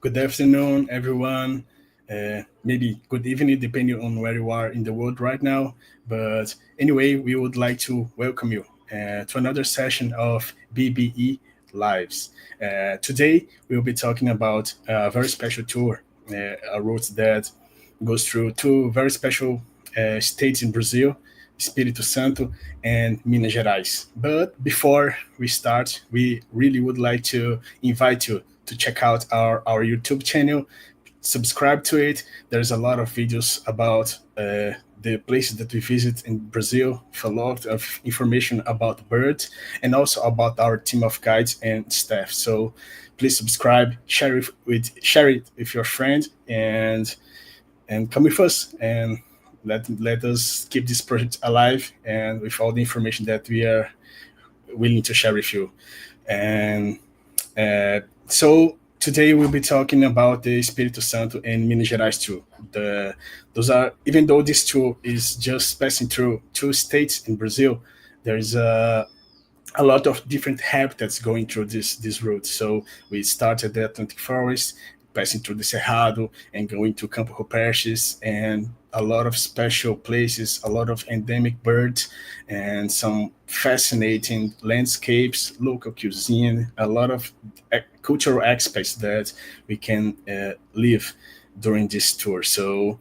good afternoon, everyone. Maybe good evening, depending on where you are in the world right now. But anyway, we would like to welcome you to another session of BBE Lives. Today, we'll be talking about a very special tour, a route that goes through two very special states in Brazil, Espírito Santo and Minas Gerais. But before we start, we really would like to invite you to check out our YouTube channel, subscribe to it. There's a lot of videos about the places that we visit in Brazil, with a lot of information about birds, and also about our team of guides and staff. So please subscribe, share it with your friend, and come with us and let us keep this project alive and with all the information that we are willing to share with you. And so today we'll be talking about the Espírito Santo and Minas Gerais tour. Those are, even though this tour is just passing through two states in Brazil, there is a lot of different habitats going through this route. So we started the Atlantic Forest, passing through the Cerrado and going to Campo Rupestre, and a lot of special places, a lot of endemic birds, and some fascinating landscapes, local cuisine, a lot of cultural aspects that we can live during this tour. So,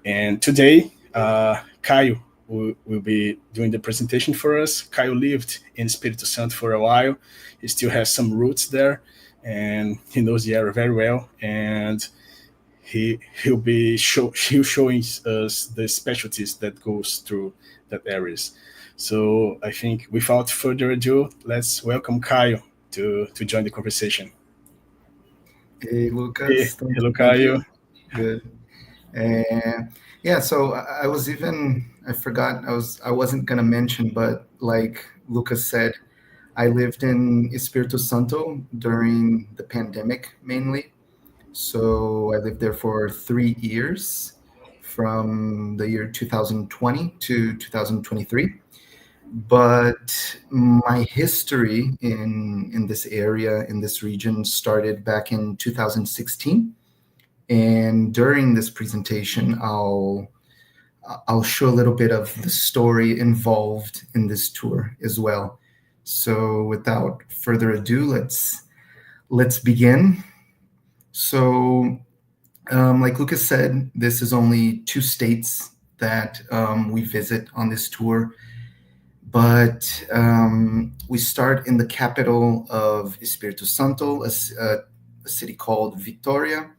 and today, Caio will be doing the presentation for us. Caio lived in Espírito Santo for a while. He still has some roots there, and he knows the area very well. And he'll showing us the specialties that goes through that areas. So I think without further ado, let's welcome Caio to join the conversation. Hey, Lucas. Hello, Caio. Good. Yeah, so I forgot, I wasn't going to mention, but like Lucas said, I lived in Espírito Santo during the pandemic mainly. So I lived there for 3 years from the year 2020 to 2023. But my history in this area, in this region, started back in 2016. And during this presentation, I'll show a little bit of the story involved in this tour as well. So without further ado, let's begin. So, like Lucas said, this is only 2 states that we visit on this tour. But we start in the capital of Espírito Santo, a city called Vitória.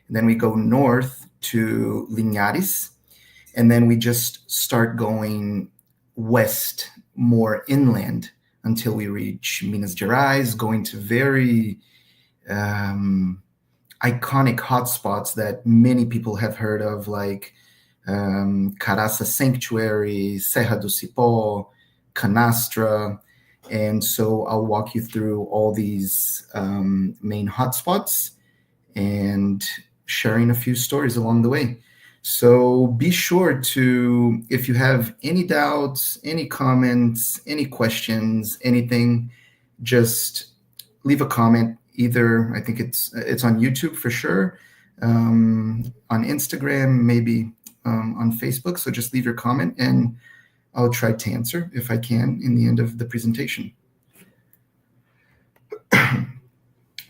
And then we go north to Linhares. And then we just start going west, more inland, until we reach Minas Gerais, going to very iconic hotspots that many people have heard of, like Caraça Sanctuary, Serra do Cipó, Canastra. And so I'll walk you through all these main hotspots and sharing a few stories along the way. So be sure to, if you have any doubts, any comments, any questions, anything, just leave a comment. Either, I think it's on YouTube for sure, on Instagram, maybe on Facebook. So just leave your comment and I'll try to answer if I can in the end of the presentation.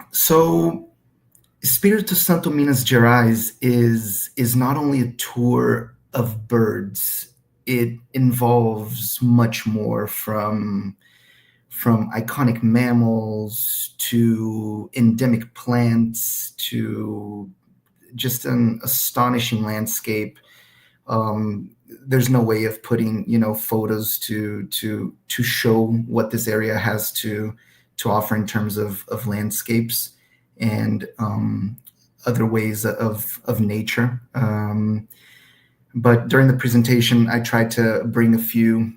So Espírito Santo, Minas Gerais is not only a tour of birds. It involves much more, from iconic mammals to endemic plants to just an astonishing landscape. There's no way of putting, photos to show what this area has to offer in terms of landscapes and other ways of nature. But during the presentation, I tried to bring a few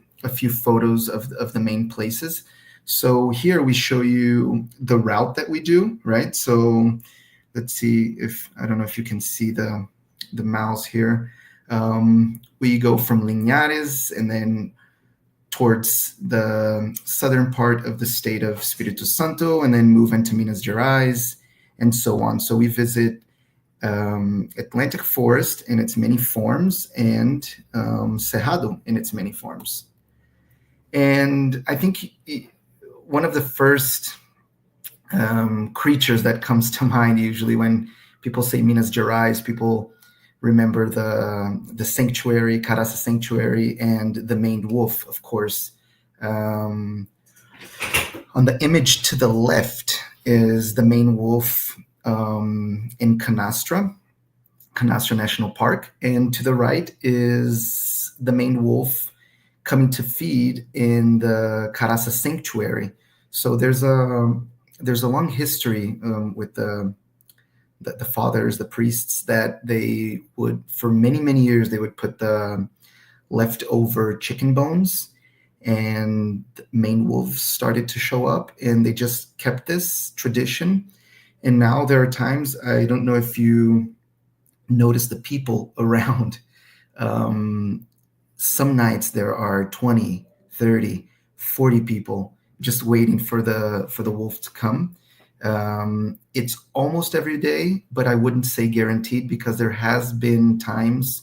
photos of the main places. So here we show you the route that we do, right? So let's see I don't know if you can see the mouse here. We go from Linhares and then towards the southern part of the state of Espírito Santo, and then move into Minas Gerais. and so on. So we visit Atlantic Forest in its many forms and Cerrado in its many forms. And I think one of the first creatures that comes to mind usually when people say Minas Gerais, people remember the sanctuary, Caraça Sanctuary, and the maned wolf, of course. On the image to the left is the maned wolf in Canastra National Park, and to the right is the maned wolf coming to feed in the Caraça Sanctuary. So there's a long history with the fathers, the priests, that they would, for many, many years, they would put the leftover chicken bones, and maned wolves started to show up, and they just kept this tradition. And now there are times, I don't know if you notice the people around. Some nights there are 20, 30, 40 people just waiting for the wolf to come. It's almost every day, but I wouldn't say guaranteed, because there has been times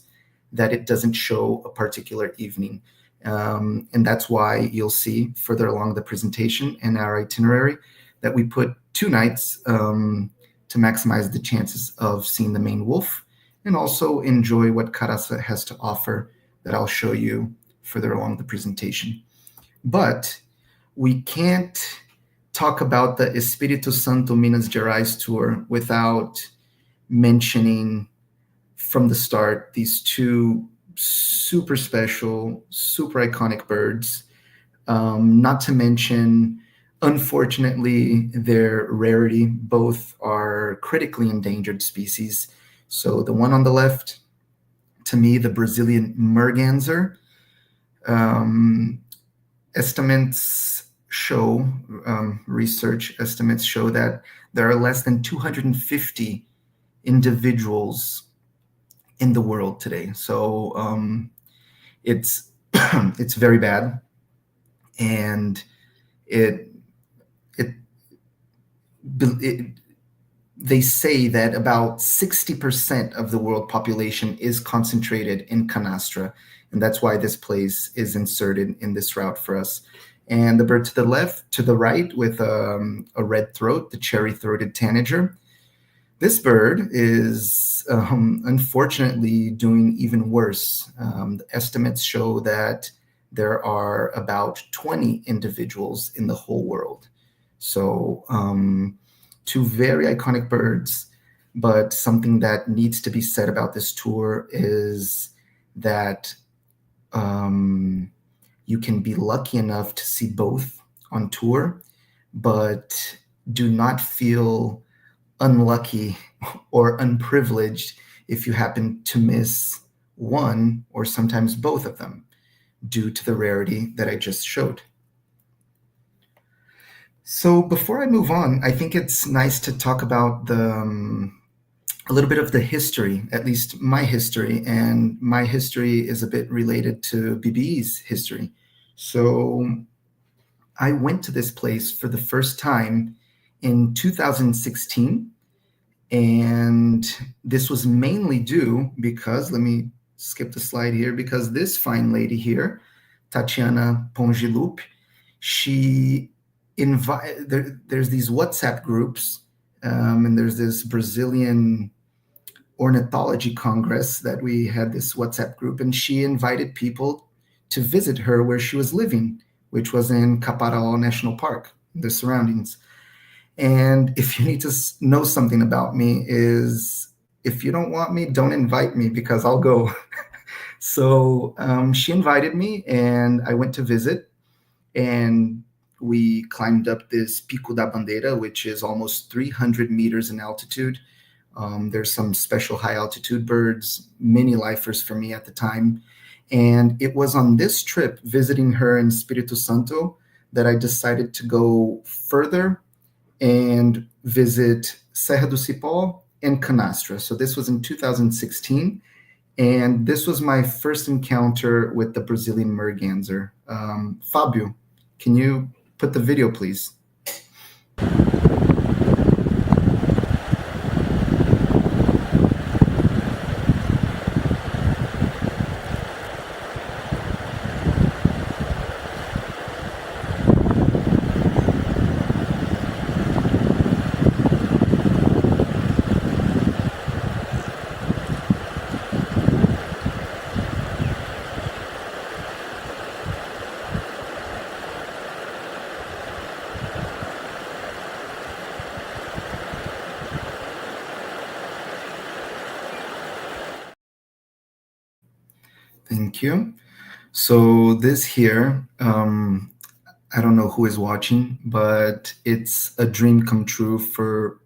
that it doesn't show a particular evening. And that's why you'll see further along the presentation and our itinerary that we put 2 nights to maximize the chances of seeing the maned wolf and also enjoy what Caraça has to offer that I'll show you further along the presentation. But we can't talk about the Espírito Santo Minas Gerais tour without mentioning from the start these 2 super special, super iconic birds, not to mention, unfortunately, their rarity. Both are critically endangered species. So the one on the left, to me, the Brazilian Merganser, estimates show, research estimates show that there are less than 250 individuals in the world today. So it's it's very bad, and they say that about 60% of the world population is concentrated in Canastra, and that's why this place is inserted in this route for us. And the bird to the right with a red throat, the Cherry-throated Tanager. This bird is unfortunately doing even worse. The estimates show that there are about 20 individuals in the whole world. So 2 very iconic birds, but something that needs to be said about this tour is that you can be lucky enough to see both on tour, but do not feel unlucky or unprivileged if you happen to miss one or sometimes both of them due to the rarity that I just showed. So before I move on, I think it's nice to talk about a little bit of the history, at least my history, and my history is a bit related to BBE's history. So I went to this place for the first time in 2016, and this was mainly due because, let me skip the slide here, because this fine lady here, Tatiana Pongilup, there's these WhatsApp groups, and there's this Brazilian Ornithology Congress that we had this WhatsApp group, and she invited people to visit her where she was living, which was in Caparaó National Park, the surroundings. And if you need to know something about me is, if you don't want me, don't invite me, because I'll go. So she invited me, and I went to visit, and we climbed up this Pico da Bandeira, which is almost 300 meters in altitude. There's some special high altitude birds, many lifers for me at the time. And it was on this trip, visiting her in Espírito Santo, that I decided to go further and visit Serra do Cipó and Canastra. So this was in 2016. And this was my first encounter with the Brazilian Merganser. Fábio, can you put the video, please? Thank you. So this here, I don't know who is watching, but it's a dream come true for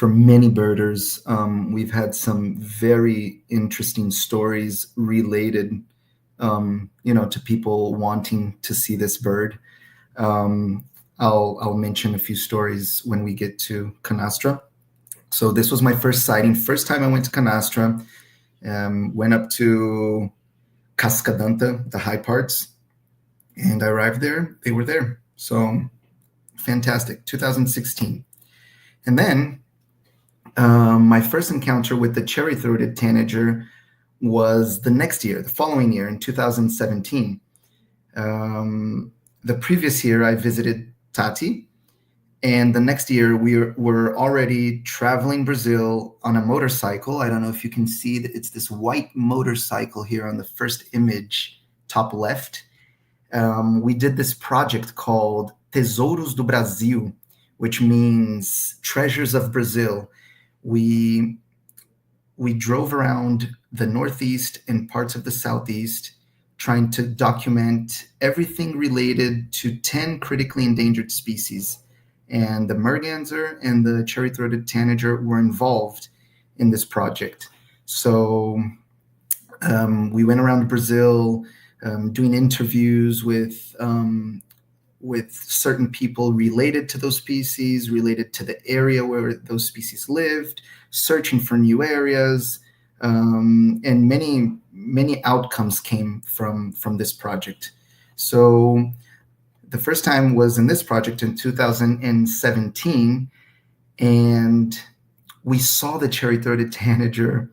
many birders. We've had some very interesting stories related, to people wanting to see this bird. I'll mention a few stories when we get to Canastra. So this was my first sighting. First time I went to Canastra, went up to Cascadanta, the high parts, and I arrived there. They were there. So fantastic. 2016. And then my first encounter with the Cherry-throated Tanager was the next year, the following year, in 2017. The previous year, I visited Tati, and the next year, we were already traveling Brazil on a motorcycle. I don't know if you can see that it's this white motorcycle here on the first image, top left. We did this project called Tesouros do Brasil, which means treasures of Brazil. We drove around the Northeast and parts of the Southeast, trying to document everything related to 10 critically endangered species. And the Merganser and the Cherry-throated Tanager were involved in this project. So we went around Brazil doing interviews with certain people related to those species, related to the area where those species lived, searching for new areas, and many outcomes came from this project. So the first time was in this project in 2017, and we saw the Cherry-throated Tanager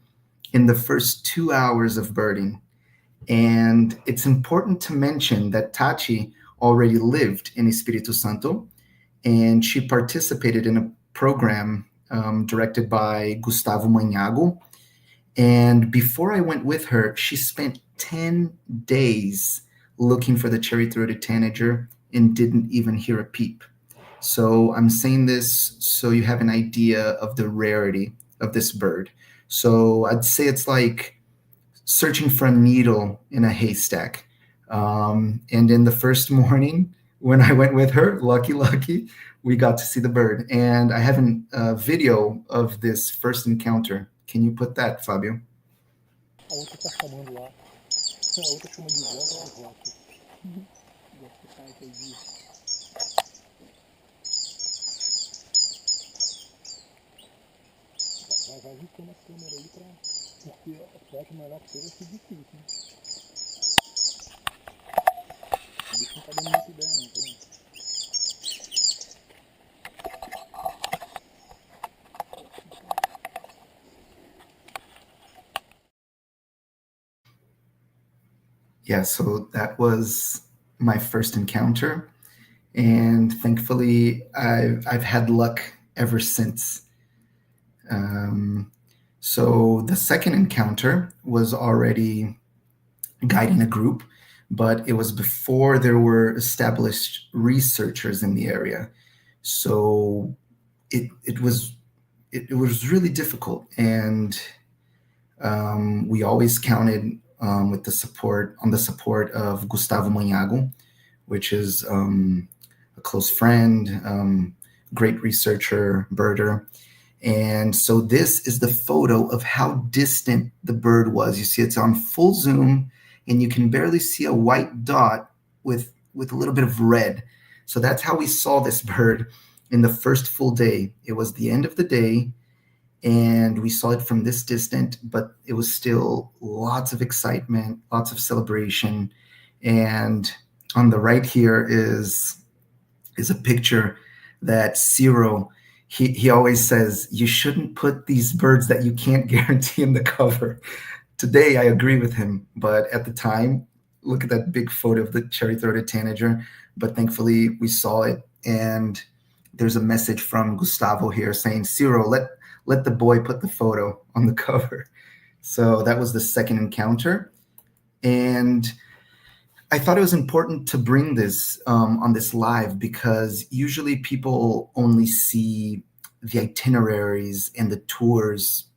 in the first 2 hours of birding. And it's important to mention that Tati already lived in Espírito Santo, and she participated in a program directed by Gustavo Manhago. And before I went with her, she spent 10 days looking for the Cherry-throated Tanager and didn't even hear a peep. So I'm saying this so you have an idea of the rarity of this bird. So I'd say it's like searching for a needle in a haystack. And in the first morning, when I went with her, lucky, we got to see the bird. And I have a video of this first encounter. Can you put that, Fábio? A outra tá chamando lá. A outra chama de volta aos votos. Vai ajustando a câmera aí porque eu acho melhor que seja assim difícil, né? O bicho não tá dando muita ideia não, tá? Yeah, so that was my first encounter, and thankfully I've had luck ever since. So the second encounter was already guiding a group, but it was before there were established researchers in the area. So it was really difficult, and we always counted with the support of Gustavo Manhago, which is a close friend, great researcher, birder. And so this is the photo of how distant the bird was. You see it's on full zoom, and you can barely see a white dot with a little bit of red. So that's how we saw this bird in the first full day. It was the end of the day, and we saw it from this distant, but it was still lots of excitement, lots of celebration. And on the right here is a picture that Ciro, he always says, you shouldn't put these birds that you can't guarantee in the cover. Today, I agree with him, but at the time, look at that big photo of the Cherry-throated Tanager. But thankfully, we saw it, and there's a message from Gustavo here saying, Ciro, let the boy put the photo on the cover. So that was the second encounter. And I thought it was important to bring this on this live, because usually people only see the itineraries and the tours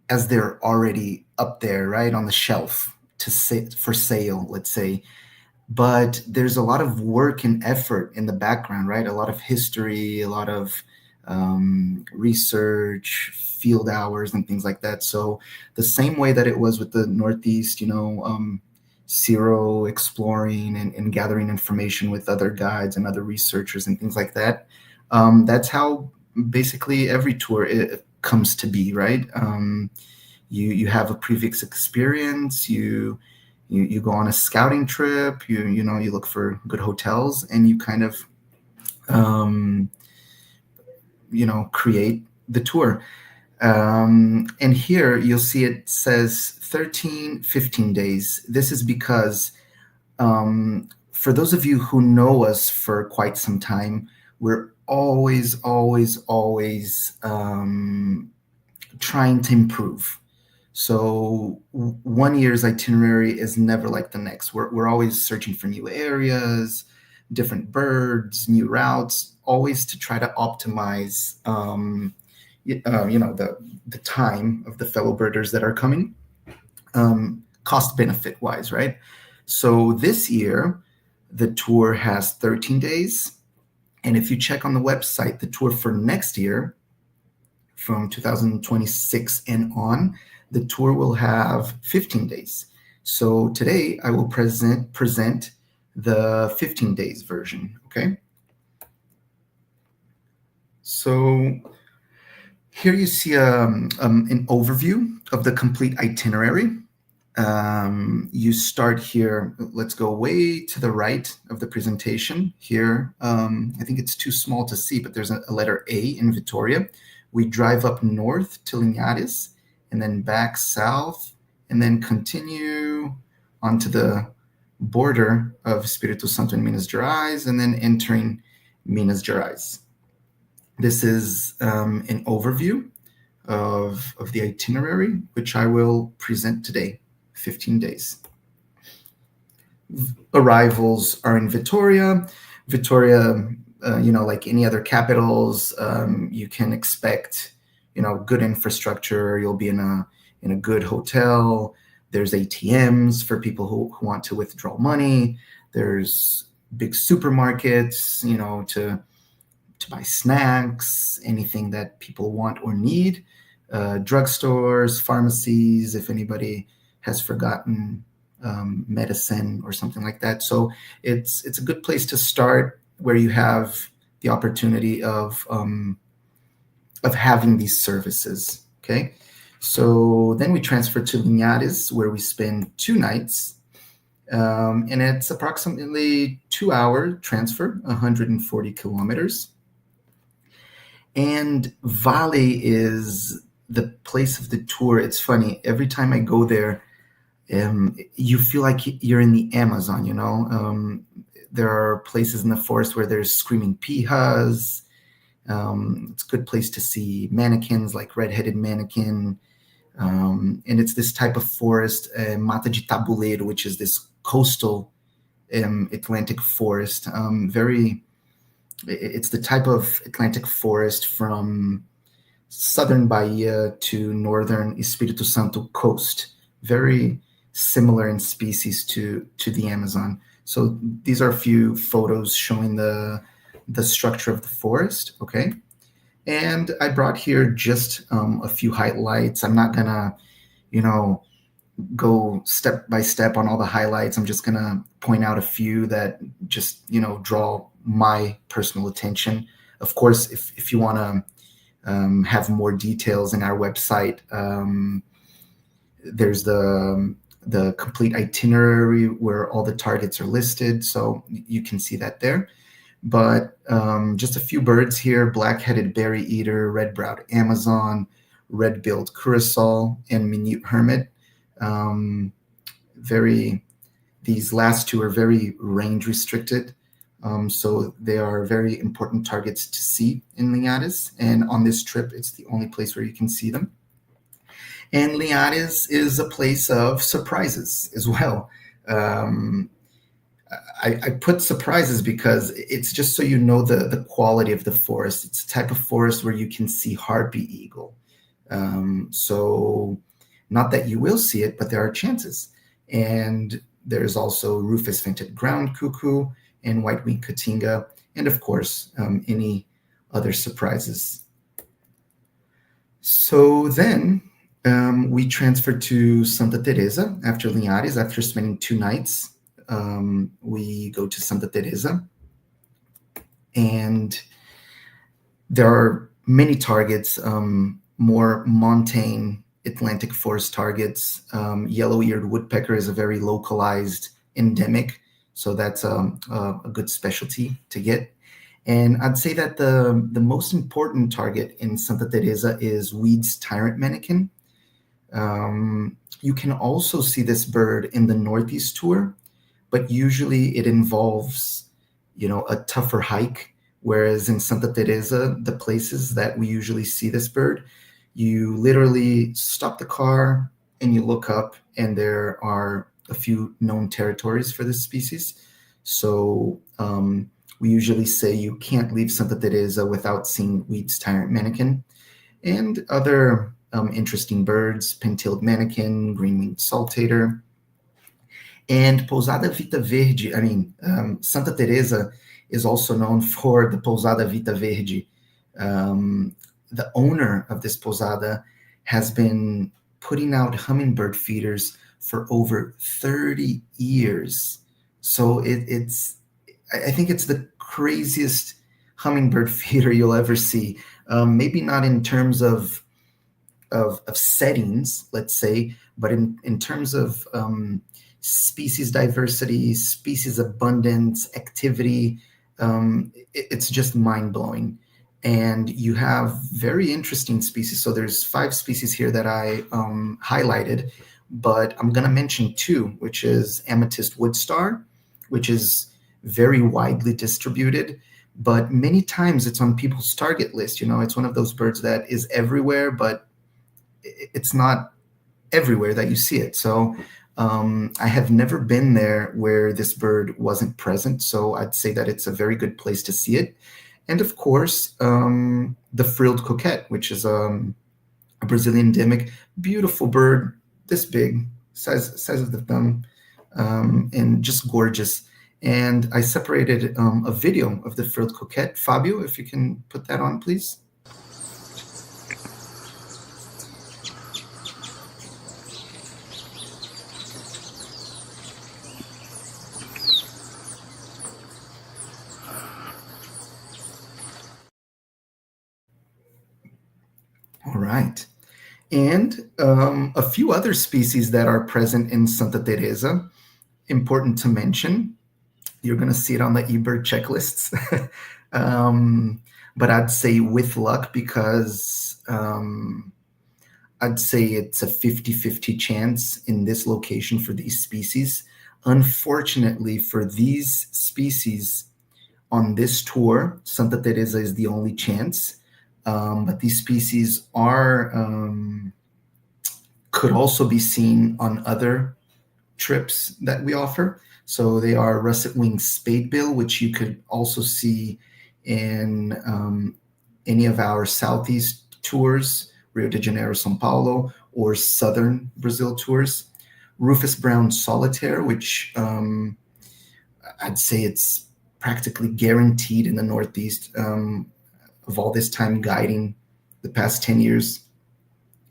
as they're already up there, right, on the shelf for sale, let's say. But there's a lot of work and effort in the background, right? A lot of history, a lot of research, field hours, and things like that. So the same way that it was with the Northeast, Ciro exploring and gathering information with other guides and other researchers and things like that. That's how basically every tour comes to be, right? You have a previous experience, you go on a scouting trip, you look for good hotels, and you kind of create the tour. And here you'll see it says 15 days. This is because for those of you who know us for quite some time, we're always trying to improve. So 1 year's itinerary is never like the next. We're always searching for new areas, different birds, new routes, always to try to optimize, the time of the fellow birders that are coming, cost benefit wise, right? So this year, the tour has 13 days. And if you check on the website, the tour for next year, from 2026 and on, the tour will have 15 days. So today I will present the 15 days version, okay? So here you see an overview of the complete itinerary. You start here. Let's go way to the right of the presentation here. I think it's too small to see, but there's a letter A in Vitória. We drive up north to Linhares, and then back south, and then continue onto the border of Espírito Santo and Minas Gerais, and then entering Minas Gerais. This is an overview of the itinerary, which I will present today, 15 days. Arrivals are in Vitória. Vitória, like any other capitals, you can expect, good infrastructure. You'll be in a good hotel. There's ATMs for people who want to withdraw money. There's big supermarkets, to buy snacks, anything that people want or need. Drugstores, pharmacies, if anybody has forgotten medicine or something like that. So it's a good place to start, where you have the opportunity of having these services. Okay, so then we transfer to Linhares, where we spend 2 nights, and it's approximately 2-hour transfer, 140 kilometers. And Vale is the place of the tour. It's funny, every time I go there, you feel like you're in the Amazon, there are places in the forest where there's screaming pikas. It's a good place to see mannequins, like red-headed mannequin. And it's this type of forest, Mata de Tabuleiro, which is this coastal Atlantic forest. It's the type of Atlantic forest from southern Bahia to northern Espírito Santo coast. Very similar in species to the Amazon. So these are a few photos showing the structure of the forest, okay? And I brought here just a few highlights. I'm not gonna, go step by step on all the highlights. I'm just gonna point out a few that just, draw my personal attention. Of course, if you wanna have more details in our website, there's the complete itinerary where all the targets are listed, so you can see that there. But just a few birds here: black-headed berry eater, red-browed Amazon, red-billed curassow, and minute hermit. These last two are very range restricted, so they are very important targets to see in Linhares. And on this trip, it's the only place where you can see them. And Linhares is a place of surprises as well. I put surprises because it's just so you know the quality of the forest. It's a type of forest where you can see harpy eagle. So not that you will see it, but there are chances. And there's also rufous-vented ground cuckoo and white-winged cotinga, and of course, any other surprises. So then we transferred to Santa Teresa after Linhares. After spending 2 nights, we go to Santa Teresa. And there are many targets, more montane Atlantic forest targets. Yellow-eared woodpecker is a very localized endemic, so that's a good specialty to get. And I'd say that the most important target in Santa Teresa is Weed's tyrant manakin. You can also see this bird in the Northeast tour, but usually it involves, a tougher hike. Whereas in Santa Teresa, the places that we usually see this bird, you literally stop the car and you look up, and there are a few known territories for this species. So we usually say you can't leave Santa Teresa without seeing Weed's tyrant manakin and other interesting birds, pin-tailed manakin, green-winged saltator, and Pousada Vita Verde. Santa Teresa is also known for the Pousada Vita Verde. The owner of this pousada has been putting out hummingbird feeders for over 30 years. So I think it's the craziest hummingbird feeder you'll ever see. Maybe not in terms of settings, let's say, but in terms of species diversity, species abundance, activity, it's just mind-blowing. And you have very interesting species. So there's 5 species here that I highlighted, but I'm going to mention 2, which is amethyst woodstar, which is very widely distributed, but many times it's on people's target list. It's one of those birds that is everywhere, but it's not everywhere that you see it. So I have never been there where this bird wasn't present. So I'd say that it's a very good place to see it. And of course, the frilled coquette, which is a Brazilian endemic, beautiful bird, this big, size of the thumb, and just gorgeous. And I separated a video of the frilled coquette. Fabio, if you can put that on, please. All right. And a few other species that are present in Santa Teresa, important to mention. You're going to see it on the eBird checklists. But I'd say with luck, because I'd say it's a 50-50 chance in this location for these species. Unfortunately, for these species on this tour, Santa Teresa is the only chance. But these species could also be seen on other trips that we offer. So they are russet-winged spadebill, which you could also see in any of our Southeast tours, Rio de Janeiro, São Paulo, or Southern Brazil tours. Rufous brown solitaire, which I'd say it's practically guaranteed in the Northeast of all this time guiding the past 10 years.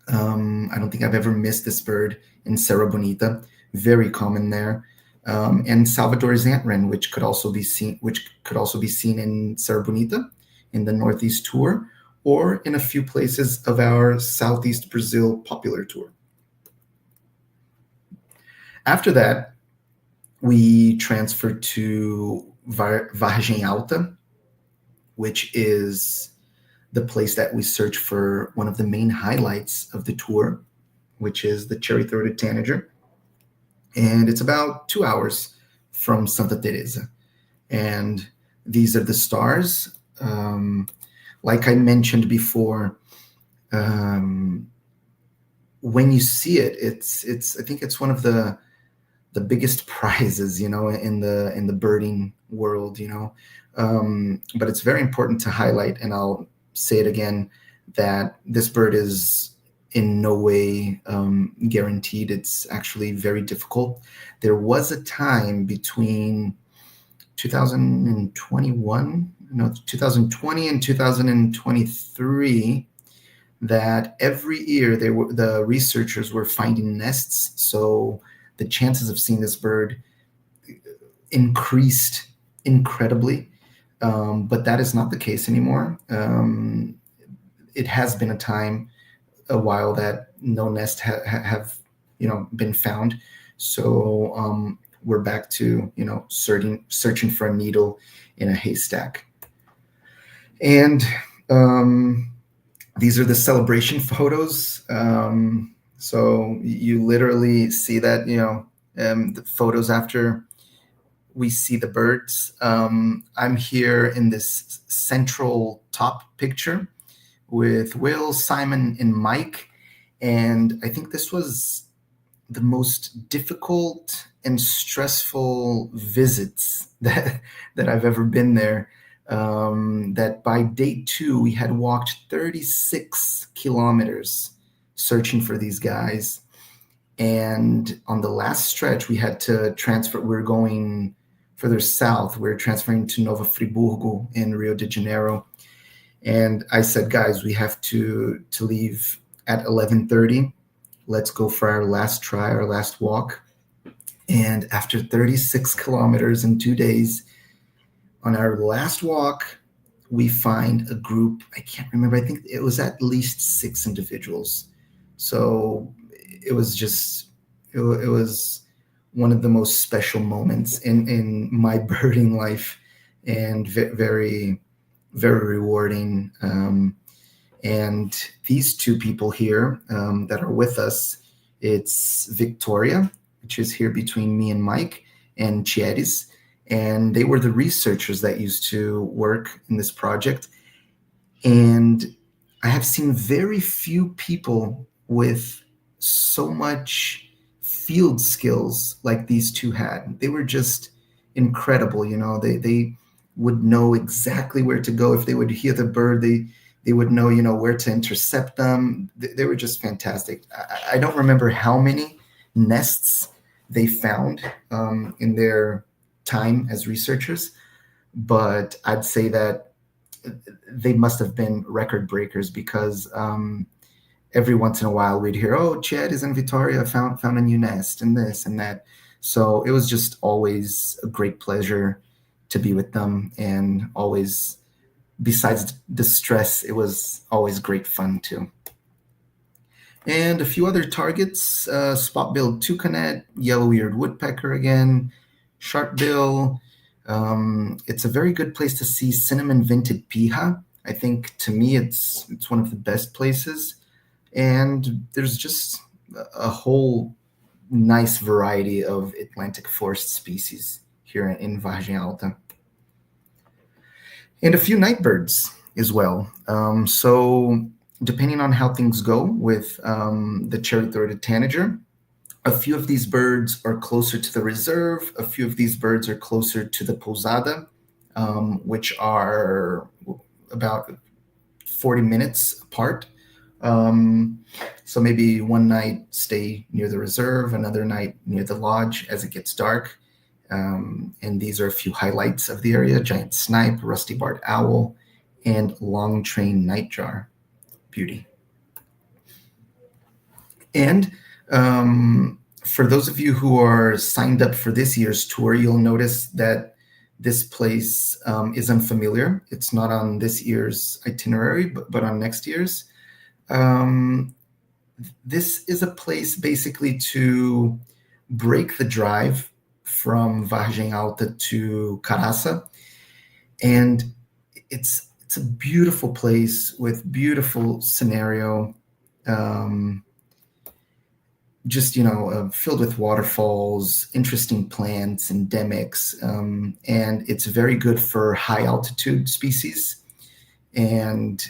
I don't think I've ever missed this bird in Serra Bonita. Very common there. And Salvador's ant wren, which could also be seen in Serra Bonita in the Northeast tour, or in a few places of our Southeast Brazil popular tour. After that, we transferred to Vargem Alta, which is the place that we search for one of the main highlights of the tour, which is the Cherry-throated Tanager. And it's about 2 hours from Santa Teresa. And these are the stars. Like I mentioned before, when you see it, I think it's one of the biggest prizes, in the birding world, but it's very important to highlight, and I'll say it again, that this bird is in no way guaranteed. It's actually very difficult. There was a time between 2020 and 2023 that every year the researchers were finding nests, so the chances of seeing this bird increased incredibly. But that is not the case anymore. It has been a while that no nests have been found. So we're back to searching for a needle in a haystack. And these are the celebration photos. So you literally see that the photos after we see the birds. I'm here in this central top picture with Will, Simon, and Mike. And I think this was the most difficult and stressful visits that I've ever been there. That by day 2, we had walked 36 kilometers searching for these guys. And on the last stretch, we had to transfer. We're going further south. We're transferring to Nova Friburgo in Rio de Janeiro. And I said, guys, we have to leave at 11:30. Let's go for our last try, our last walk. And after 36 kilometers in 2 days, on our last walk, we find a group. I can't remember. I think it was at least 6 individuals. So it was one of the most special moments in my birding life, and very, very rewarding. And these 2 people here that are with us, it's Victoria, which is here between me and Mike, and Cherry. And they were the researchers that used to work in this project. And I have seen very few people with so much field skills like these 2 had. They were just incredible. They would know exactly where to go. If they would hear the bird, they would know, where to intercept them. They were just fantastic. I don't remember how many nests they found in their time as researchers, but I'd say that they must have been record breakers, because every once in a while we'd hear, oh, Chad is in Vitória, found a new nest, and this and that. So it was just always a great pleasure to be with them, and always, besides the stress, it was always great fun too. And a few other targets: spot-billed toucanet, yellow-eared woodpecker again, sharp-bill. It's a very good place to see cinnamon-vinted piha. I think, to me, it's one of the best places. And there's just a whole nice variety of Atlantic forest species here in Vargem Alta. And a few night birds as well. So depending on how things go with the Cherry-throated Tanager, a few of these birds are closer to the reserve. A few of these birds are closer to the pousada, which are about 40 minutes apart. So maybe one night stay near the reserve, another night near the lodge as it gets dark. And these are a few highlights of the area: giant snipe, rusty-barred owl, and long-train nightjar. Beauty. And for those of you who are signed up for this year's tour, you'll notice that this place is unfamiliar. It's not on this year's itinerary, but on next year's. This is a place basically to break the drive from Vargem Alta to Caraça. And it's a beautiful place with beautiful scenario. Filled with waterfalls, interesting plants, endemics, and it's very good for high altitude species. And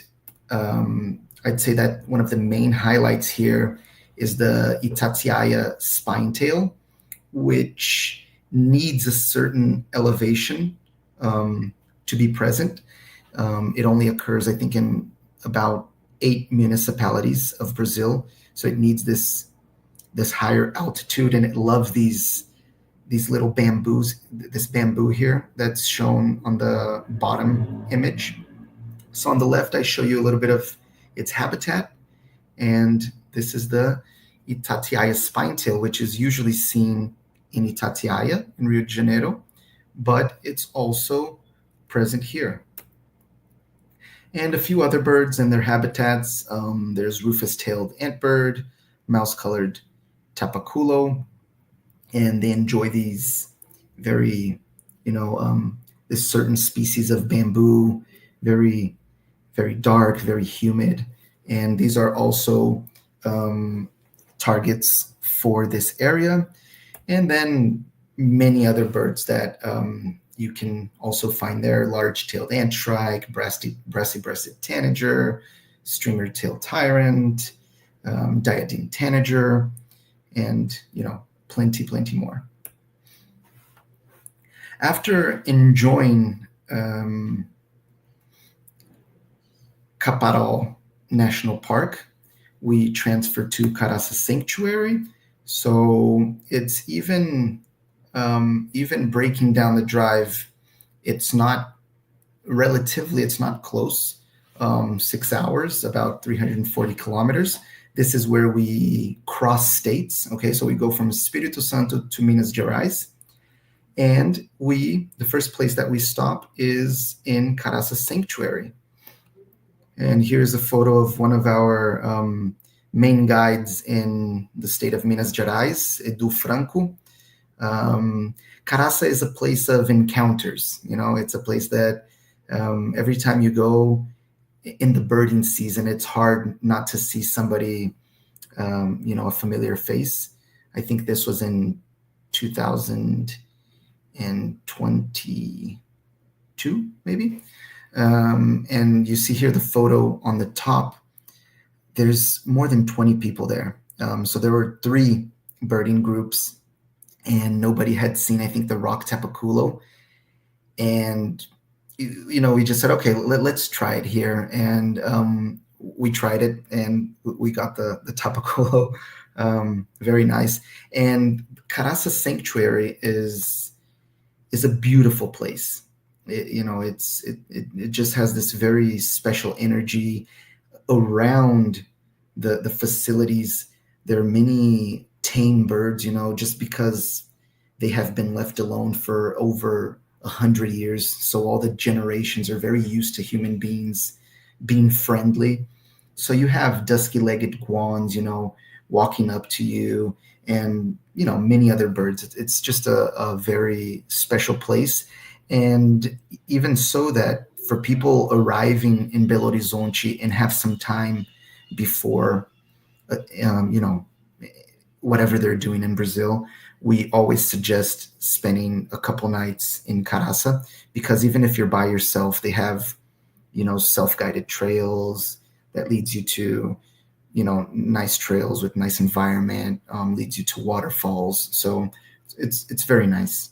I'd say that one of the main highlights here is the Itatiaia spinetail, which needs a certain elevation to be present. It only occurs, I think, in about 8 municipalities of Brazil. So it needs this higher altitude, and it loves these little bamboos, this bamboo here that's shown on the bottom image. So on the left, I show you a little bit of its habitat, and this is the Itatiaia spinetail, which is usually seen in Itatiaia in Rio de Janeiro, but it's also present here. And a few other birds and their habitats. There's rufous-tailed antbird, mouse-colored tapaculo, and they enjoy these very, this certain species of bamboo, very, very dark, very humid. And these are also targets for this area. And then many other birds that you can also find there: large-tailed antshrike, brassy-breasted tanager, stringer-tailed tyrant, diadem tanager, and plenty more. After enjoying Caparaó National Park, we transferred to Caraça Sanctuary. So it's even breaking down the drive, it's not close, 6 hours, about 340 kilometers. This is where we cross states. Okay, so we go from Espírito Santo to Minas Gerais. And the first place that we stop is in Caraça Sanctuary. And here's a photo of one of our main guides in the state of Minas Gerais, Edu Franco. Caraça is a place of encounters. It's a place that every time you go in the birding season, it's hard not to see somebody, a familiar face. I think this was in 2022, maybe. And you see here the photo on the top. There's more than 20 people there. So there were 3 birding groups, and nobody had seen, I think, the rock tapaculo. And we just said, okay, let's try it here. And we tried it, and we got the tapaculo. Very nice. And Caraça Sanctuary is a beautiful place. It just has this very special energy around the facilities. There are many tame birds, just because they have been left alone for over 100 years. So all the generations are very used to human beings being friendly. So you have dusky-legged guans, walking up to you, and, many other birds. It's just a very special place. And even so that for people arriving in Belo Horizonte and have some time before, whatever they're doing in Brazil, we always suggest spending a couple nights in Caraça, because even if you're by yourself, they have, self-guided trails that leads you to, nice trails with nice environment, leads you to waterfalls. So it's very nice.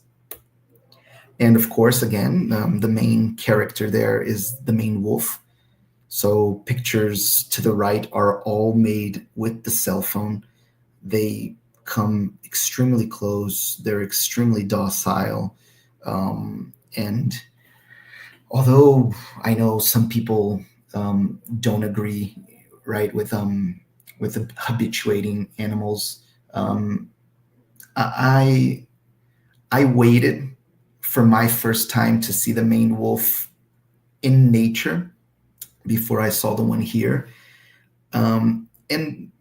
And of course, again, the main character there is the main wolf. So pictures to the right are all made with the cell phone. They come extremely close. They're extremely docile. And although I know some people don't agree, right, with habituating animals, I waited for my first time to see the Maine wolf in nature before I saw the one here. And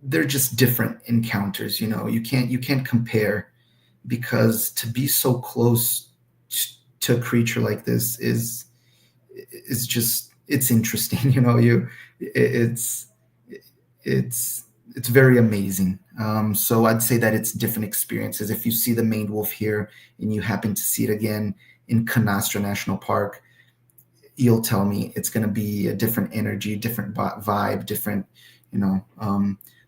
they're just different encounters. You can't compare, because to be so close to a creature like this is just, it's interesting. It's very amazing. So I'd say that it's different experiences. If you see the Maine wolf here and you happen to see it again in Canastra National Park, you'll tell me it's going to be a different energy, different vibe, different,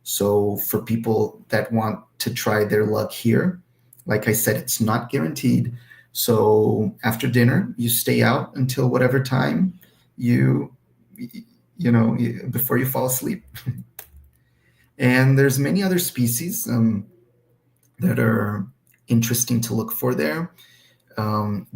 so for people that want to try their luck here, like I said, it's not guaranteed. So after dinner, you stay out until whatever time you before you fall asleep. And there's many other species that are interesting to look for there.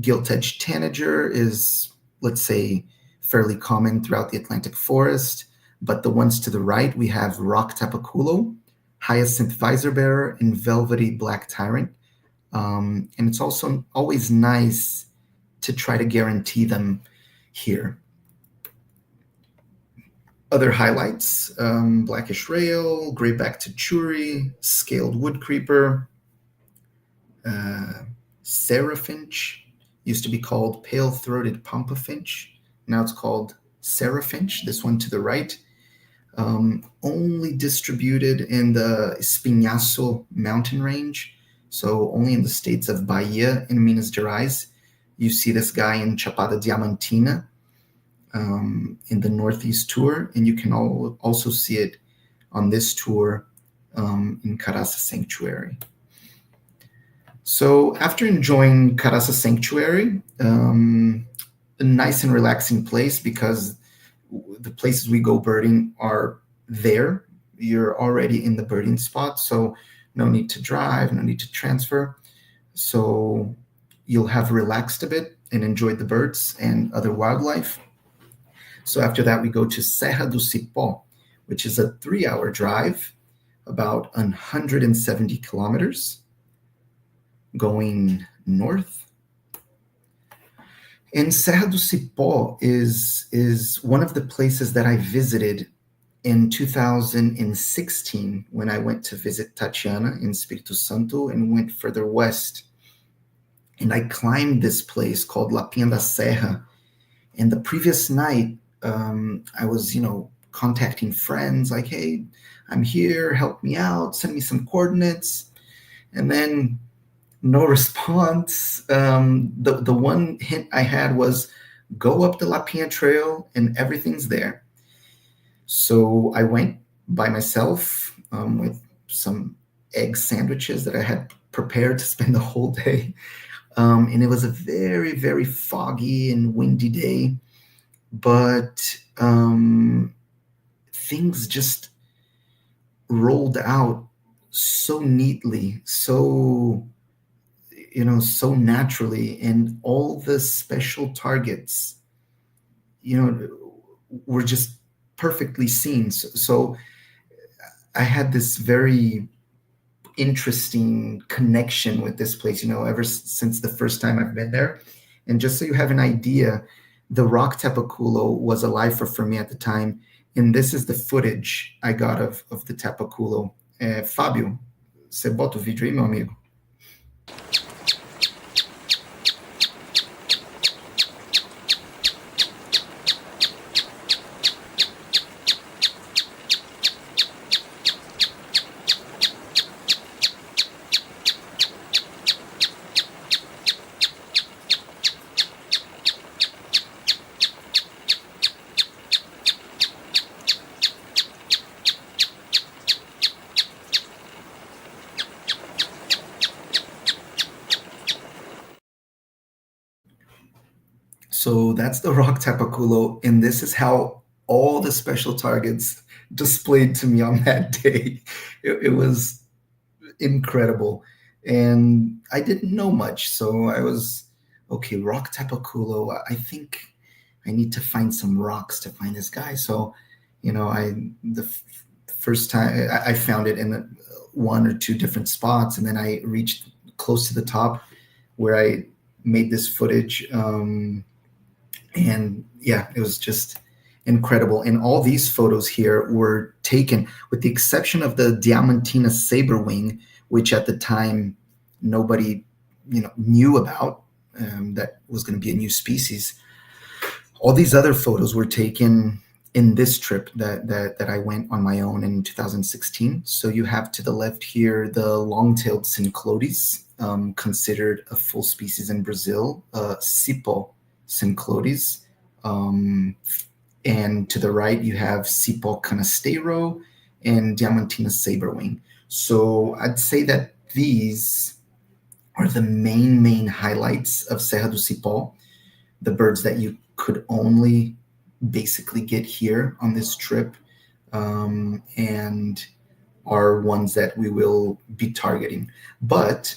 Gilt-edged tanager is, let's say, fairly common throughout the Atlantic forest, but the ones to the right, we have rock tapaculo, hyacinth visor-bearer, and velvety black tyrant. And it's also always nice to try to guarantee them here. Other highlights, blackish rail, grayback tachuri, scaled wood creeper, serafinch, used to be called pale-throated pampa-finch. Now it's called serafinch, this one to the right. Only distributed in the Espinhaço mountain range, so only in the states of Bahia and Minas Gerais. You see this guy in Chapada Diamantina in the Northeast tour, and you can also see it on this tour in Caraça Sanctuary. So after enjoying Caraça Sanctuary, a nice and relaxing place because the places we go birding are there. You're already in the birding spot, so no need to drive, no need to transfer. So you'll have relaxed a bit and enjoyed the birds and other wildlife. So after that, we go to Serra do Cipó, which is a 3-hour drive, about 170 kilometers, going north. And Serra do Cipó is one of the places that I visited in 2016 when I went to visit Tatiana in Espírito Santo and went further west. And I climbed this place called Lapinha da Serra. And the previous night, I was, contacting friends like, hey, I'm here, help me out, send me some coordinates. And then no response. The one hint I had was go up the Lapinha Trail and everything's there. So I went by myself with some egg sandwiches that I had prepared to spend the whole day. And it was a very, very foggy and windy day. But things just rolled out so neatly, so naturally, and all the special targets, were just perfectly seen. So I had this very interesting connection with this place, ever since the first time I've been there. And just so you have an idea, the rock tapaculo was a lifer for me at the time. And this is the footage I got of the tapaculo. Fábio, você bota o vídeo aí, meu amigo? So that's the rock tapaculo, and this is how all the special targets displayed to me on that day. It was incredible, and I didn't know much, so I was, okay, rock tapaculo, I think I need to find some rocks to find this guy. So, the first time I found it in 1 or 2 different spots, and then I reached close to the top where I made this footage. And yeah, it was just incredible. And all these photos here were taken, with the exception of the Diamantina saberwing, which at the time nobody knew about, that was going to be a new species. All these other photos were taken in this trip that I went on my own in 2016. So you have to the left here the long-tailed Synclodes, considered a full species in Brazil, Cipó Synclodes, and to the right you have Cipó canasteiro and Diamantina saberwing. So I'd say that these are the main highlights of Serra do Cipó, the birds that you could only basically get here on this trip, and are ones that we will be targeting. But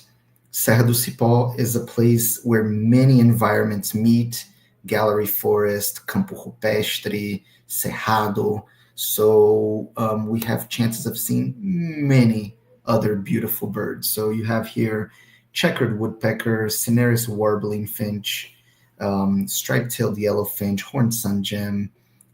Serra do Cipó is a place where many environments meet: Gallery Forest, Campo Rupestre, Cerrado. So we have chances of seeing many other beautiful birds. So you have here checkered woodpecker, cinereous warbling finch, striped-tailed yellowfinch, horned sungem,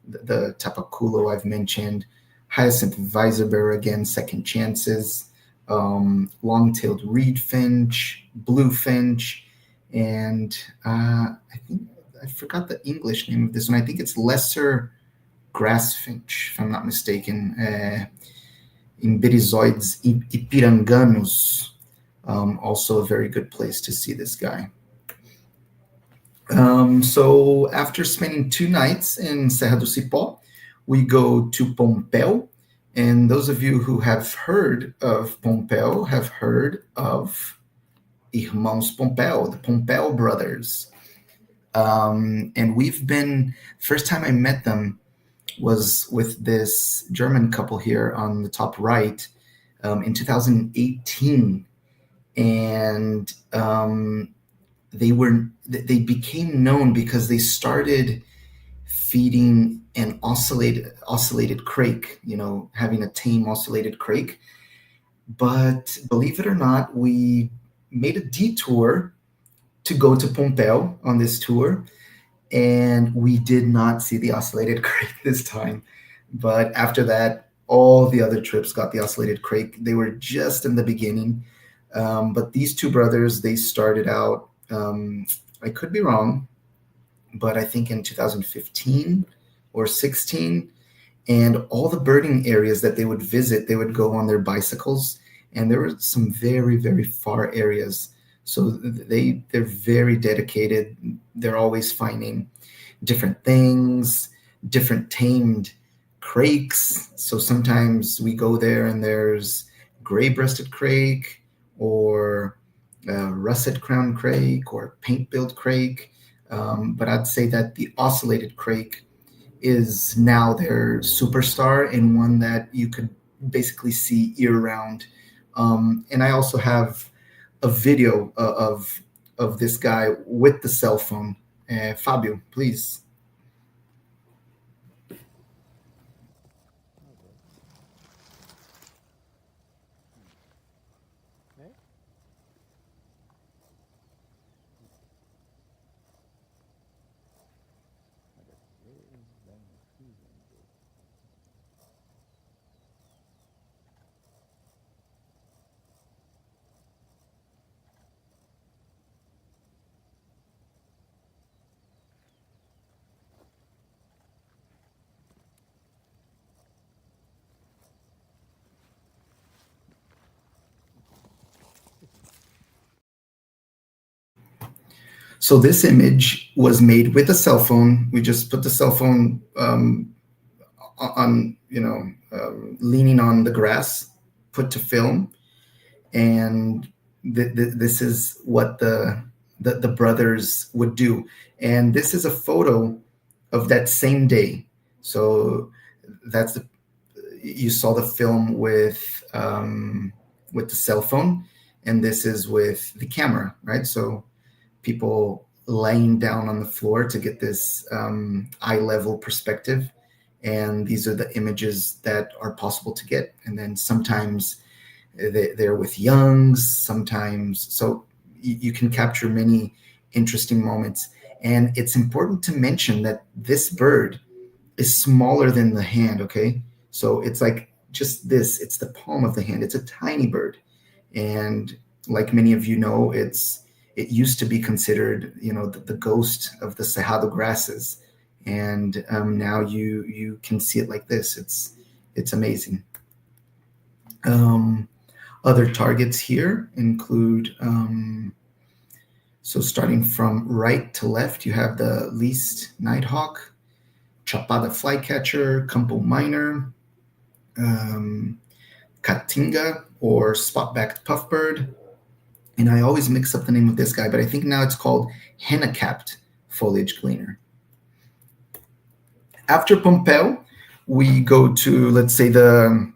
the tapaculo I've mentioned, hyacinth visorber, again, second chances, long-tailed reed finch, blue finch, and I think I forgot the English name of this one. I think it's lesser grass finch, if I'm not mistaken. Imbirizoides ipiranganus, also a very good place to see this guy. So after spending 2 nights in Serra do Cipó, we go to Pompéu. And those of you who have heard of Pompéu have heard of Irmãos Pompéu, the Pompéu brothers. And we've been, first time I met them was with this German couple here on the top right, in 2018. And they became known because they started feeding an ocellated crake, having a tame ocellated crake. But believe it or not, we made a detour to go to Pompéu on this tour, and we did not see the ocellated crake this time. But after that, all the other trips got the ocellated crake. They were just in the beginning. But these two brothers, they started out, I could be wrong, but I think in 2015 or 16, and all the birding areas that they would visit, they would go on their bicycles, and there were some very, very far areas. So they're very dedicated. They're always finding different things, different tamed crakes. So sometimes we go there and there's gray-breasted crake, or russet crown crake, or paint-billed crake. But I'd say that the ocellated crake is now their superstar, and one that you could basically see year-round. And I also have a video of this guy with the cell phone. Fabio, please. So this image was made with a cell phone. We just put the cell phone on, leaning on the grass, put to film, and this is what the brothers would do. And this is a photo of that same day. So that's you saw the film with the cell phone, and this is with the camera, right? So people laying down on the floor to get this eye level perspective. And these are the images that are possible to get. And then sometimes they're with youngs, sometimes. So you can capture many interesting moments. And it's important to mention that this bird is smaller than the hand, okay? So it's like just this, it's the palm of the hand. It's a tiny bird. And like many of you know, it used to be considered, the ghost of the Cerrado grasses. And now you can see it like this. It's amazing. Other targets here include, so starting from right to left, you have the least nighthawk, chapada flycatcher, campo miner, caatinga or spot-backed puffbird. And I always mix up the name of this guy, but I think now it's called henna-capped foliage gleaner. After Pompéu, we go to, let's say, the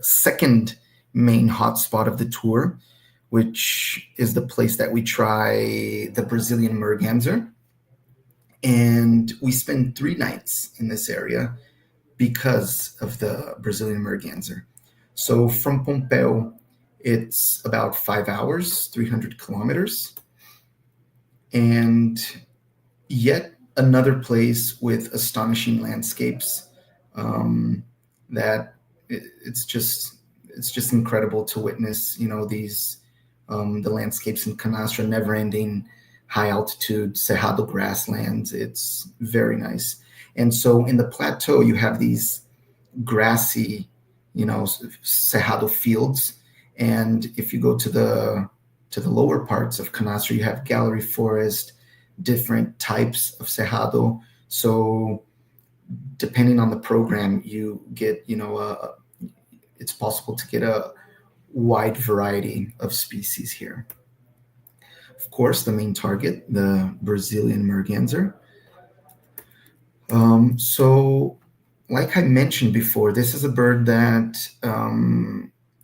second main hotspot of the tour, which is the place that we try the Brazilian Merganser. And we spend 3 nights in this area because of the Brazilian Merganser. So from Pompéu, it's about 5 hours, 300 kilometers. And yet another place with astonishing landscapes that it's just incredible to witness. These the landscapes in Canastra, never-ending high altitude Cerrado grasslands. It's very nice. And so in the plateau, you have these grassy, Cerrado fields. And if you go to the lower parts of Canastra, you have gallery forest, different types of Cerrado. So depending on the program, you get, it's possible to get a wide variety of species here. Of course, the main target, the Brazilian Merganser. So like I mentioned before, this is a bird that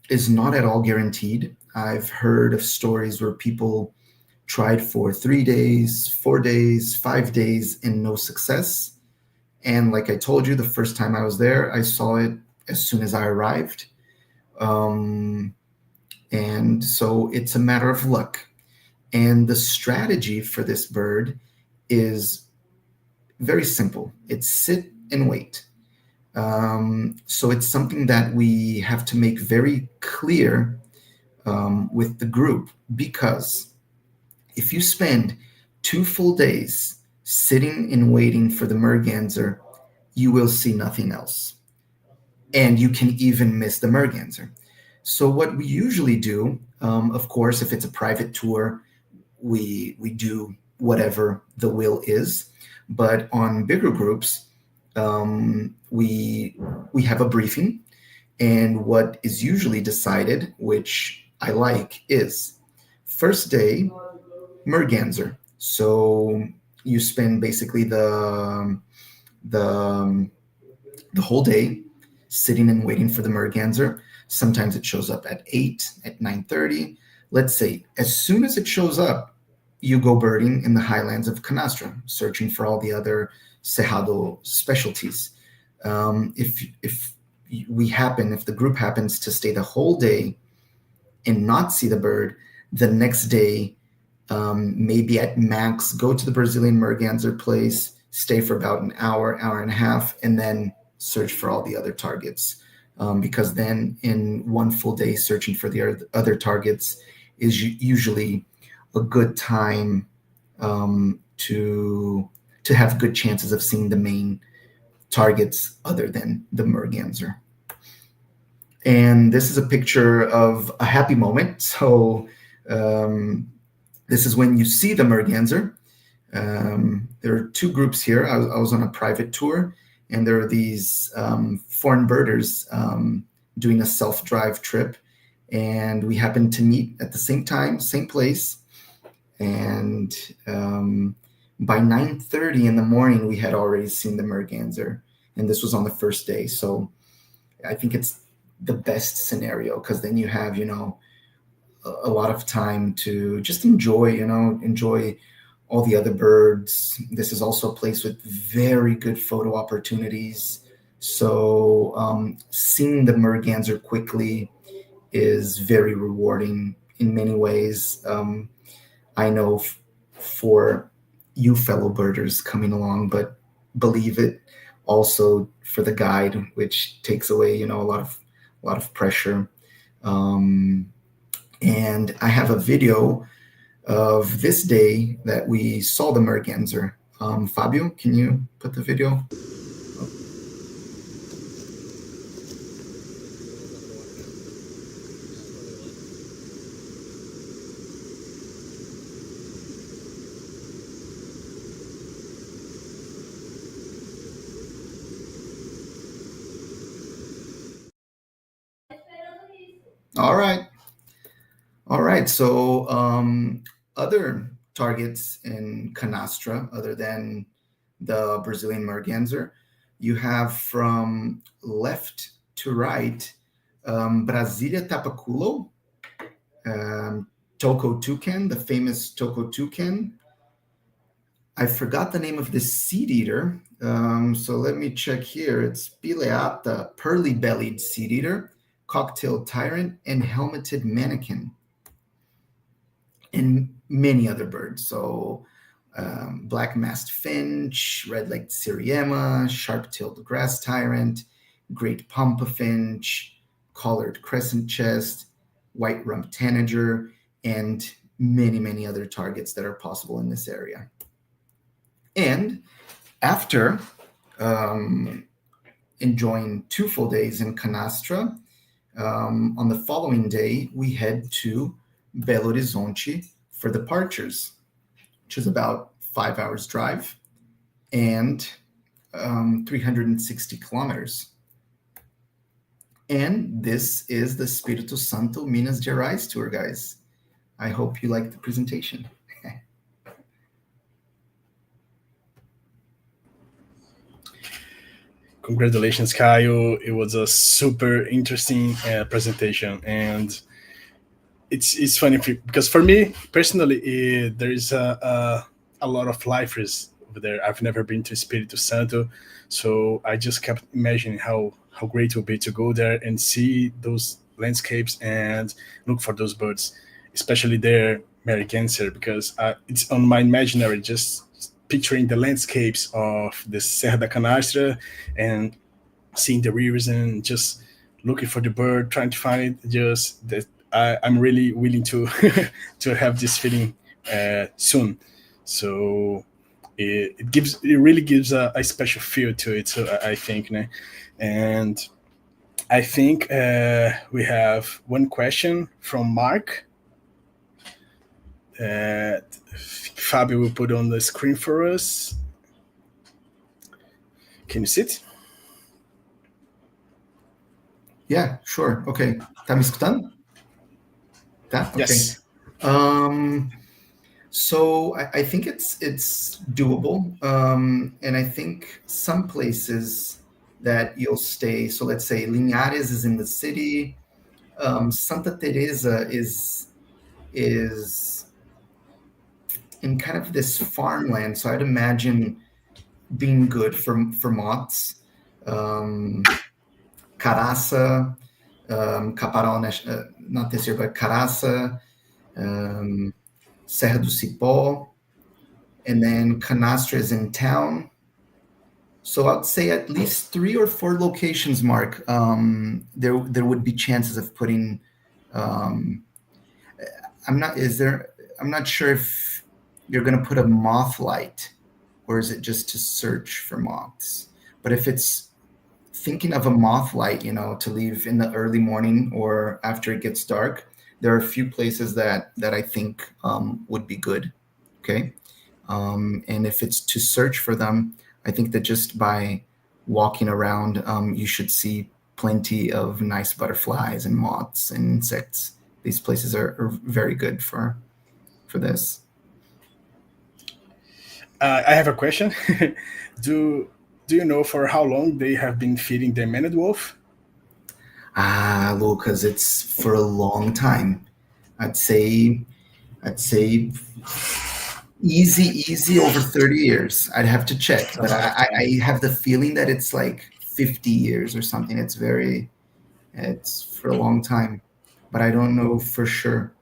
is not at all guaranteed. I've heard of stories where people tried for 3 days, 4 days, 5 days, and no success. And like I told you, the first time I was there, I saw it as soon as I arrived. And so it's a matter of luck. And the strategy for this bird is very simple. It's sit and wait. So it's something that we have to make very clear with the group, because if you spend 2 full days sitting and waiting for the Merganser, you will see nothing else. And you can even miss the Merganser. So what we usually do, of course, if it's a private tour, we do whatever the will is. But on bigger groups, we have a briefing. And what is usually decided, which I like, is first day, Merganser. So you spend basically the whole day sitting and waiting for the Merganser. Sometimes it shows up at 8, at 9:30. Let's say as soon as it shows up, you go birding in the highlands of Canastra, searching for all the other Cerrado specialties. If the group happens to stay the whole day and not see the bird, the next day, maybe at max, go to the Brazilian Merganser place, stay for about an hour, hour and a half, and then search for all the other targets. Because then in one full day searching for the other targets is usually a good time to have good chances of seeing the main targets other than the Merganser. And this is a picture of a happy moment. So this is when you see the Merganser. There are 2 groups here. I was on a private tour, and there are these foreign birders doing a self-drive trip. And we happened to meet at the same time, same place. And by 9:30 in the morning, we had already seen the Merganser. And this was on the first day. So I think it's the best scenario, because then you have, a lot of time to just enjoy all the other birds. This is also a place with very good photo opportunities. So seeing the Merganser quickly is very rewarding in many ways. I know for you fellow birders coming along, but believe it, also for the guide, which takes away, a lot of pressure. And I have a video of this day that we saw the Merganser. Fabio, can you put the video? All right. So other targets in Canastra, other than the Brazilian Merganser. You have from left to right, Brasília tapaculo, Toco toucan, the famous Toco toucan. I forgot the name of this seed eater. So let me check here. It's Pileata, pearly-bellied seed eater, cocktail tyrant, and helmeted mannequin, and many other birds. So black-masked finch, red-legged siriema, sharp-tailed grass tyrant, great pampa finch, collared crescent chest, white-rumped tanager, and many, many other targets that are possible in this area. And after enjoying 2 full days in Canastra, on the following day, we head to Belo Horizonte for departures, which is about 5 hours drive and 360 kilometers. And this is the Espírito Santo Minas Gerais tour, guys. I hope you liked the presentation. Congratulations, Caio. It was a super interesting presentation, and it's funny because for me personally, there is a lot of lifers over there. I've never been to Espírito Santo, so I just kept imagining how great it would be to go there and see those landscapes and look for those birds, especially their Merganser, because it's on my imaginary just picturing the landscapes of the Serra da Canastra and seeing the rivers and just looking for the bird, trying to find it. Just that I'm really willing to to have this feeling soon. So it really gives a special feel to it. So I think, né? And I think we have one question from Mark that Fabio will put on the screen for us. Can you see it? Yeah, sure. Okay. Tá me escutando? Tá? Okay. Yes. So I think it's doable. And I think some places that you'll stay, so let's say Linhares is in the city. Santa Teresa is in kind of this farmland. So I'd imagine being good for moths. Caraça, Caparaó, not this year, but Caraça, Serra do Cipó, and then Canastra is in town. So I'd say at least 3 or 4 locations, Mark. There would be chances of putting. I'm not sure if you're going to put a moth light, or is it just to search for moths? But if it's thinking of a moth light, to leave in the early morning or after it gets dark, there are a few places that I think would be good. Okay. And if it's to search for them, I think that just by walking around, you should see plenty of nice butterflies and moths and insects. These places are very good for this. I have a question. Do you know for how long they have been feeding the maned wolf? Lucas, it's for a long time. I'd say easy over 30 years. I'd have to check, but I have the feeling that it's like 50 years or something. It's for a long time, but I don't know for sure.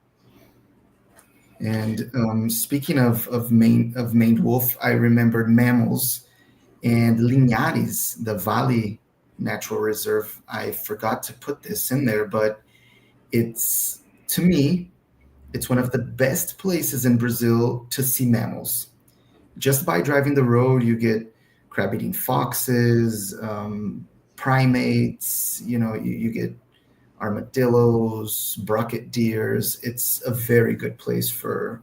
And speaking of maned wolf, I remembered mammals and Linhares, the Valley Natural Reserve. I forgot to put this in there, but to me, it's one of the best places in Brazil to see mammals. Just by driving the road, you get crab-eating foxes, primates, you get armadillos, brocket deers. It's a very good place for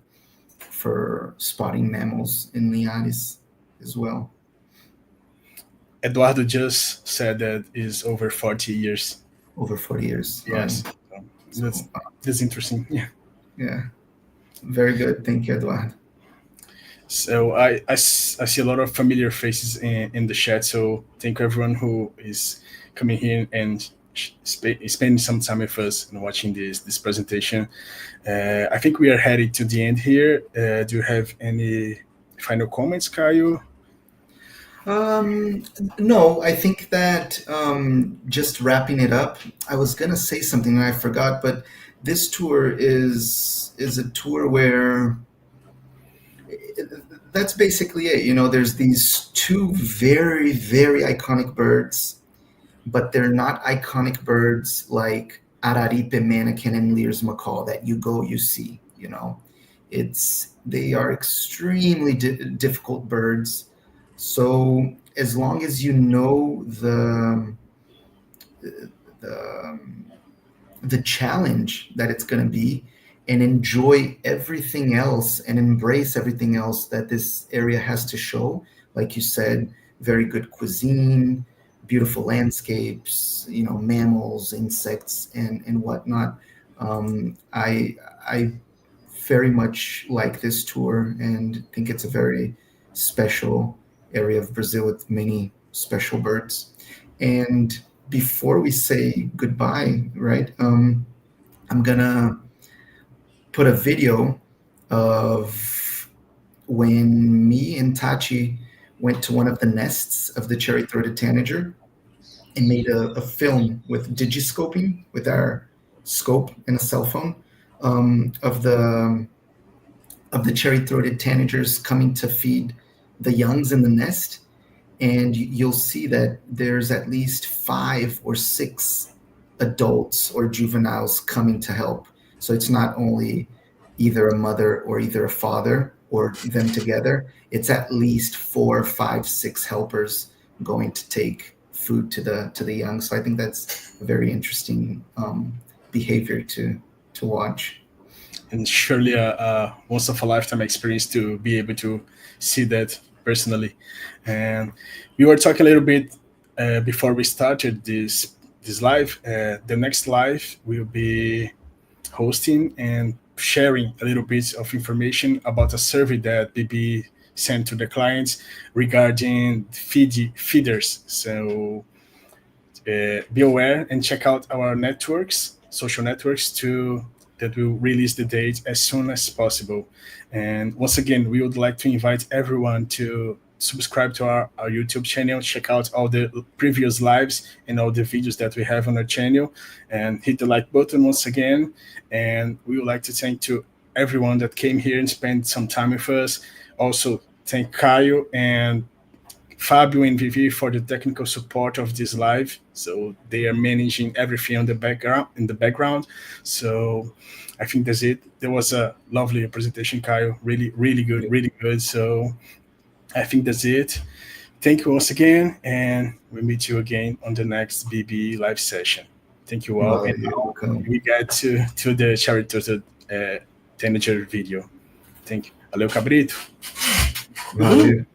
spotting mammals in Linhares as well. Eduardo just said that is over 40 years. Over 40 years. Yes. That's interesting. Yeah. Yeah. Very good. Thank you, Eduardo. So I see a lot of familiar faces in the chat. So thank you everyone who is coming here and spending some time with us and watching this presentation. I think we are headed to the end here. Do you have any final comments, Caio? No, I think that just wrapping it up, I was gonna say something and I forgot, but this tour is a tour where that's basically it. You know, there's these two very, very iconic birds, but they're not iconic birds like Araripe Mannequin and Lear's Macaw that you go, you see, you know. They are extremely difficult birds. So as long as you know the the challenge that it's going to be and enjoy everything else and embrace everything else that this area has to show, like you said, very good cuisine, beautiful landscapes, you know, mammals, insects, and whatnot. I very much like this tour and think it's a very special area of Brazil with many special birds. And before we say goodbye, right, I'm gonna put a video of when me and Tachi went to one of the nests of the Cherry-throated Tanager and made a film with digiscoping with our scope and a cell phone of the cherry-throated tanagers coming to feed the youngs in the nest. And you'll see that there's at least 5 or 6 adults or juveniles coming to help. So it's not only either a mother or either a father or them together. It's at least 4, 5, 6 helpers going to take food to the young. So I think that's a very interesting behavior to watch. And surely a once of a lifetime experience to be able to see that personally. And we were talking a little bit before we started this live. The next live will be hosting and sharing a little bit of information about a survey that BBE sent to the clients regarding feeders. So be aware and check out our networks, social networks, that will release the date as soon as possible. And once again, we would like to invite everyone to subscribe to our YouTube channel, check out all the previous lives and all the videos that we have on our channel, and hit the like button once again. And we would like to thank to everyone that came here and spent some time with us. Also, thank Caio and Fabio and Vivi for the technical support of this live. So they are managing everything on the background. So I think that's it. There was a lovely presentation, Caio. Really, really good, really good. So I think that's it. Thank you once again, and we'll meet you again on the next BBE live session. Thank you all. And now we get to the Cherry-throated Tanager video. Thank you. Valeu, Cabrito. Valeu.